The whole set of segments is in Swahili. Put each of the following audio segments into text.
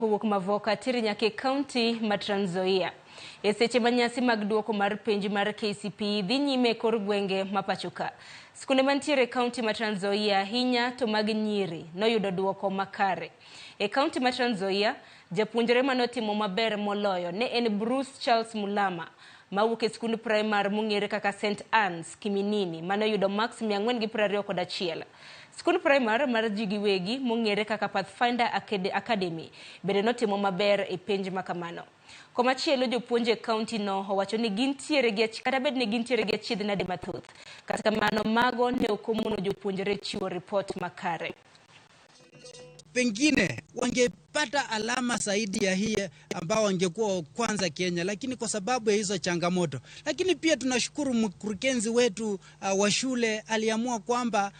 Kowuok Mavoka tiri nyake kaunti ma Trans Nzoia. E seche manyasi mag duoko mar penj mar KCPE dhi nyime kor gwenge ma pachoka. Skunde mantiere kaunti ma Trans Nzoia ahinya to mag nyiri noyudo duoko makare. E kaunti ma Trans Nzoia, japuonjre manotimo maber moloyo ne en Bruce Charles Mulama, mawuok e skund primar mong'ere kaka St. Anne's Kiminini manoyudo max 421. Skund primar mar jigiwegi mong'ere kaka Pathfinder Academy bende notimo maber e penj makamano. Komachielo jopuonje kaunti no owacho ni gintiere gi achiedh nade mathoth. Kata kamano mago ne okomuno jopuonjre chiwo ripot makare. Pengine wangepata alama zaidi ya hii ambao wangekuwa kwanza Kenya, lakini kwa sababu ya hizo changamoto. Lakini pia tunashukuru mkurugenzi wetu wa shule aliamua kwamba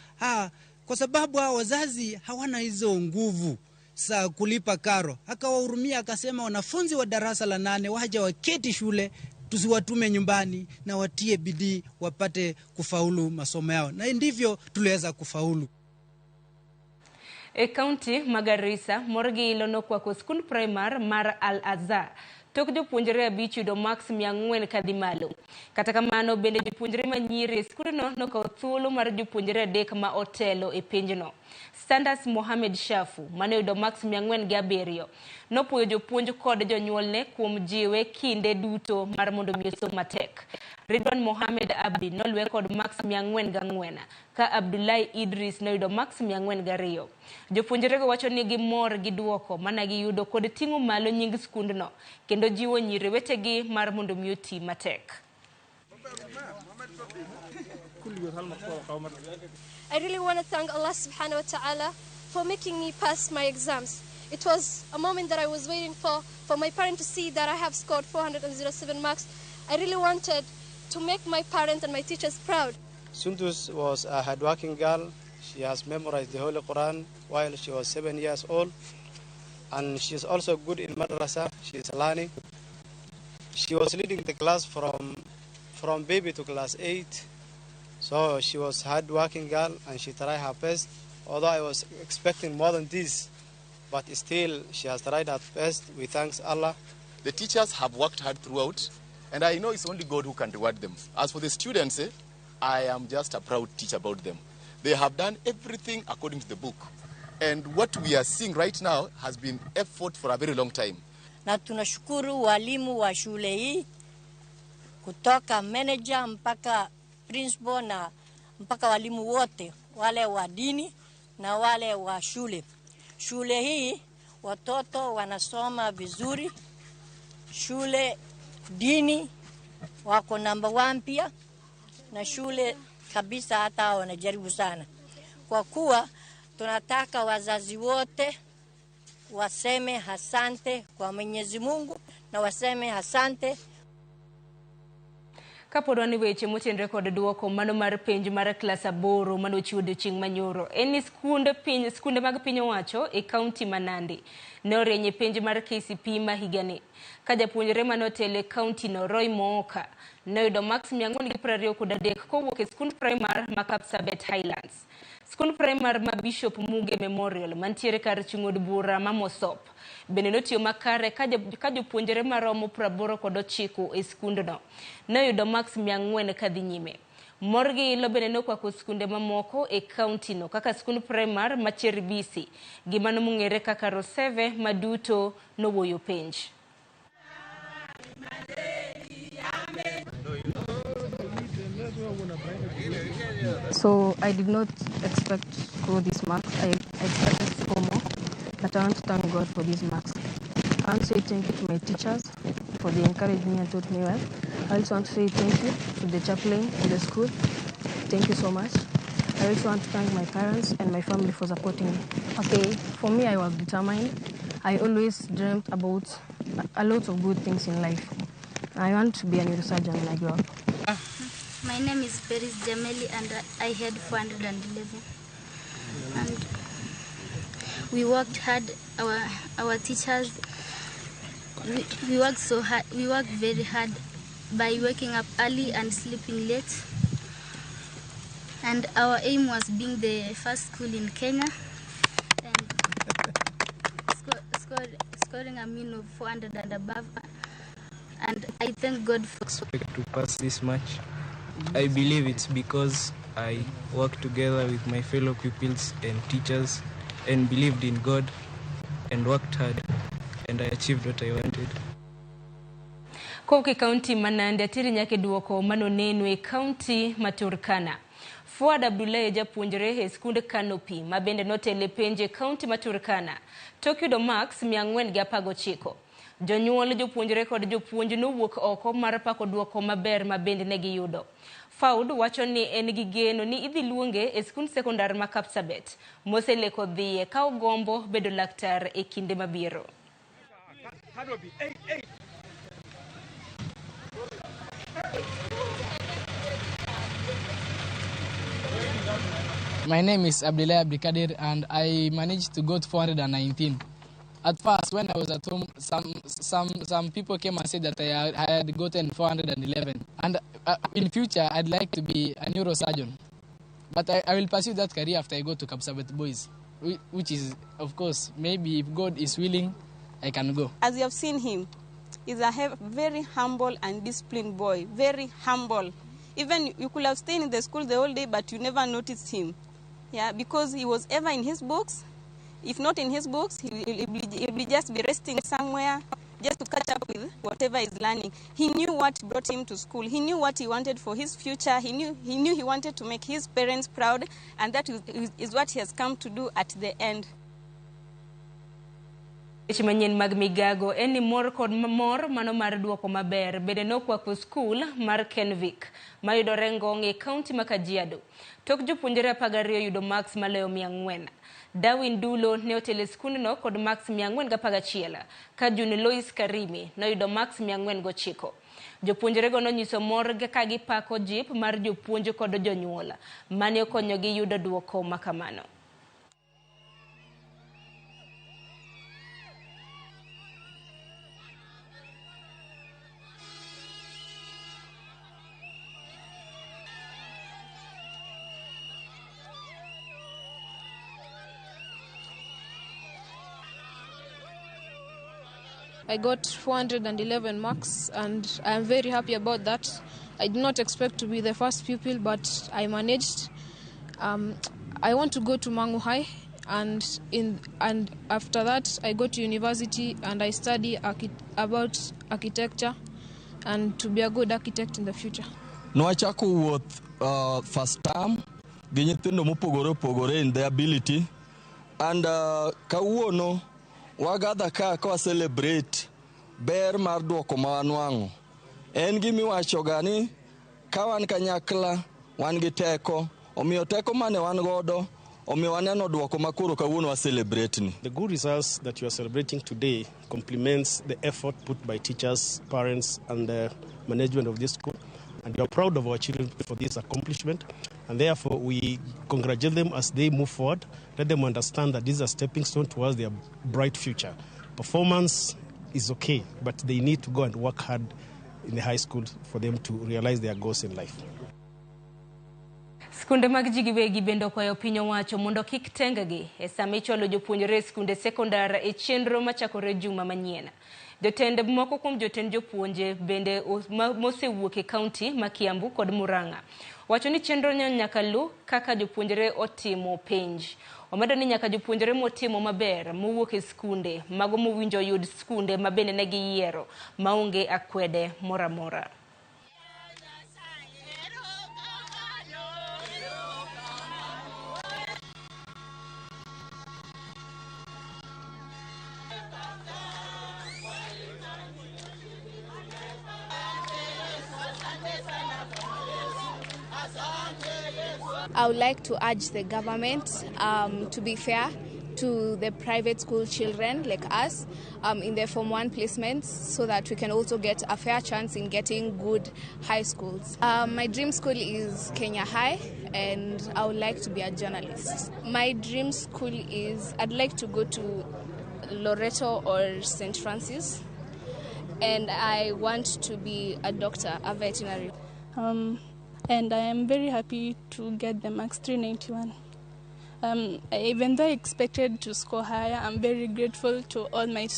kwa sababu wazazi hawana hizo nguvu za kulipa karo, akawahurumia akasema wanafunzi wa darasa la 8 waje waketi shule, tusiwatume nyumbani na watie bidii wapate kufaulu masomo yao, na ndivyo tuliweza kufaulu. E kaunti ma Garissa, morgi ilono kwa skund primar mar Al-Azhar tok jopuonjre abich yudo max 400 kadhi malo. Kata kamano bende jopuonjre manyiri e skund no nokawo thuolo mar jopuonjre 3 ma otelo e penjno. Standards Mohamed Shafu mane yudo max 407 nopuoyo jopuonj kod jonyuolne kuom jiwe kinde duto mar mondo miyosom matek. Ridwan Mohamed Abdi nolwe kod max 404 ka Abdullahi Idris noyudo max 402. Jopuonjrego wacho ni gimor gi duoko mana giyudo kod ting'o malo nying skund no kendo jiwo nyiri wetegi mar mondo miyoti matek. I really want to thank Allah subhanahu wa ta'ala for making me pass my exams. It was a moment that I was waiting for my parents to see that I have scored 407 marks. I really wanted to make my parents and my teachers proud. Sundus was a hardworking girl. She has memorized the Holy Quran while she was 7 years old. And she is also good in madrasa. She is learning. She was leading the class from baby to class 8. So she was a hard-working girl and she tried her best. Although I was expecting more than this, but still she has tried her best. We thank Allah. The teachers have worked hard throughout, and I know it's only God who can reward them. As for the students, I am just a proud teacher about them. They have done everything according to the book. And what we are seeing right now has been effort for a very long time. Na tunashukuru walimu wa shule hii kutoka manager mpaka principal na mpaka walimu wote, wale wa dini na wale wa shule. Shule hii watoto wanasoma vizuri. Shule dini wako number 1 pia, na shule kabisa hata wanajaribu sana. Kwa kuwa tunataka wazazi wote waseme asante kwa Mwenyezi Mungu na waseme asante. Kapodwani weche motenre kod duoko mano mar penj mar klas 8 manochiwo odiochieng' manyoro. En skunde mag piny owacho e kaunti ma Nandi ne orieny penj mar KCPE ma higani. Ka japuonjre manotele kaunti no Roy Mooka noyudo max 423 kowuok e skund primar ma Kapsabet Highlands. Skund primar ma Bishop Muge Memorial mantiere kar chung'od bura ma Mosop bende notiyo makare ka jopuonjre maromo 89 e skund no noyudo max 400 kadhi nyime. Morgi ilo bende nokwako skunde mamoko e kaunti no kaka skund primar ma Cheribisi gi mano mong'ere kaka Roseve maduto nowuoyo penj. So I did not expect to score these marks. I expected to score more, but I want to thank God for these marks. I want to say thank you to my teachers for the encouragement and taught me well. I also want to say thank you to the chaplain in the school. Thank you so much. I also want to thank my parents and my family for supporting me. Okay, for me, I was determined. I always dreamt about a lot of good things in life. I want to be a neurosurgeon when I grow up. My name is Peris Jameli and I had 411. And we worked hard, our teachers, we worked so hard, we worked very hard by waking up early and sleeping late. And our aim was being the first school in Kenya and scored scoring a mean of 400 and above, and I thank God for to pass this match. I believe it's because I worked together with my fellow pupils and teachers and believed in God and worked hard, and I achieved what I wanted. Koke County Nandi atiri nyake duoko manoneno e County Turkana. Fuad Abdullahi Jopuonjre e skunde Canopy mabende notele penje County Turkana. Tokyo Max 419. Jonyuol jopuonjre kod jopuonj nowuok oko mar pako duoko maber mabende ne giyudo. Faud wacho ni en gi geno ni idhi luonge e skund sekondar ma Kapsabet. Moseleko dhiye ka ogombo bedo laktar e kinde mabiro. My name is Abdullahi Abdikadir and I managed to go to 419. At first, when I was at home, some people came and said that I had gotten 411. And in future, I'd like to be a neurosurgeon. But I will pursue that career after I go to Kapsabet Boys, which is, of course, maybe if God is willing, I can go. As you have seen him, he's a very humble and disciplined boy, very humble. Even you could have stayed in the school the whole day, but you never noticed him. Yeah, because he was ever in his books. If not in his books, he'll be just be resting somewhere just to catch up with whatever he's learning. He knew what brought him to school. He knew what he wanted for his future. He knew he wanted to make his parents proud, and that is what he has come to do at the end. Chimanyen mag Migago eni mor kod mor mano mar duoko maber bende nokwako school mar Kenvik mayudore Ngong e County ma Kajiado. Tok jopuonjre 12 yudo max maloyo 400. Darwin Dulo ne otele skundno kod max 411 ka June Lois Karimi noyudo max 409. Jopuonjre go nonyiso mor ka gipako jip mar jopuonj kod jonyuola mane okonyogi yudo duoko makamano. I got 411 marks and I'm very happy about that. I did not expect to be the first pupil, but I managed. I want to go to Mangu High, and after that I go to university and I study about architecture and to be a good architect in the future. Nwachako wuoth first term gi nyithindo mopogore opogore in their ability, and kawuono wagadha ka celebrate ber mar duoko ma wanwang'o. En gimi wachoga ni ka wan kanyakla wan gi teko, omiyo teko mane wan godo omiyo waneno duoko makoro kawuono wa celebrate ni. The good results that you are celebrating today complements the effort put by teachers, parents and the management of this school, and we are proud of our children for this accomplishment, and therefore we congratulate them as they move forward. Let them understand that this is a stepping stone towards their bright future. Performance is okay, but they need to go and work hard in the high school for them to realize their goals in life. Skunde mag jigiwegi bendo kwa opinyo wacho mondo kik tengagi e samicholo jopuonjre skunde sekondar e chenro machakore juma manyien. Jotend moko kuom jotend jopuonje bende mosewuok e county ma Kiambu kod Murang'a wacho ni chenro nyaka lu kaka jopuonjre otimo penj. Omedo ni nyaka jopuonjre motimo maber mowuok e skunde mago mowinjo yud skunde mabende ne giyiero maonge akwede moramora. I would like to urge the government to be fair to the private school children like us in their Form 1 placements so that we can also get a fair chance in getting good high schools. My dream school is Kenya High and I would like to be a journalist. My dream school is, I'd like to go to Loreto or St. Francis, and I want to be a doctor, a veterinary. And I am very happy to get the max 391. Even though I expected to score higher, I'm very grateful to all my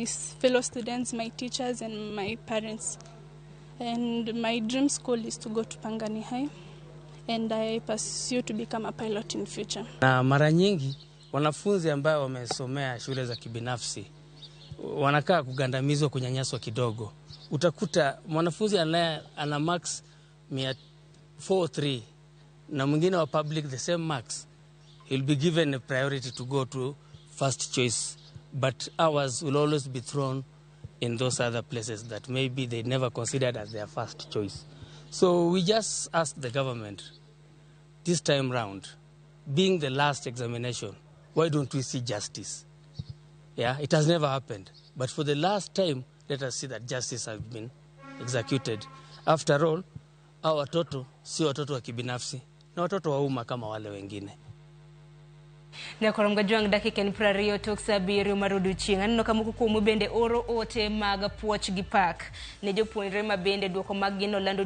fellow students, my teachers, and my parents. And my dream school is to go to Pangani High, and I pursue to become a pilot in future. Na mara nyingi wanafunzi ambao wamesomea shule za kibinafsi wanakaa kugandamizwa, kunyanyaswa kidogo. Utakuta mwanafunzi ana marks 4.3 na mwingine wa public the same marks, he'll be given a priority to go to first choice, but ours will always be thrown in those other places that maybe they never considered as their first choice. So we just ask the government this time round, being the last examination, why don't we see justice? Yeah, it has never happened, but for the last time, let us see that justice has been executed. After all, our watoto si watoto wa kibinafsi, na watoto wa umma kama wale wengine. Na koromga juang dakika ni prario toksa birio marudu chinga no kamuku kumu bende oro ote maga puoch gi pak ne jopuonjre mabende duoko mag gino lando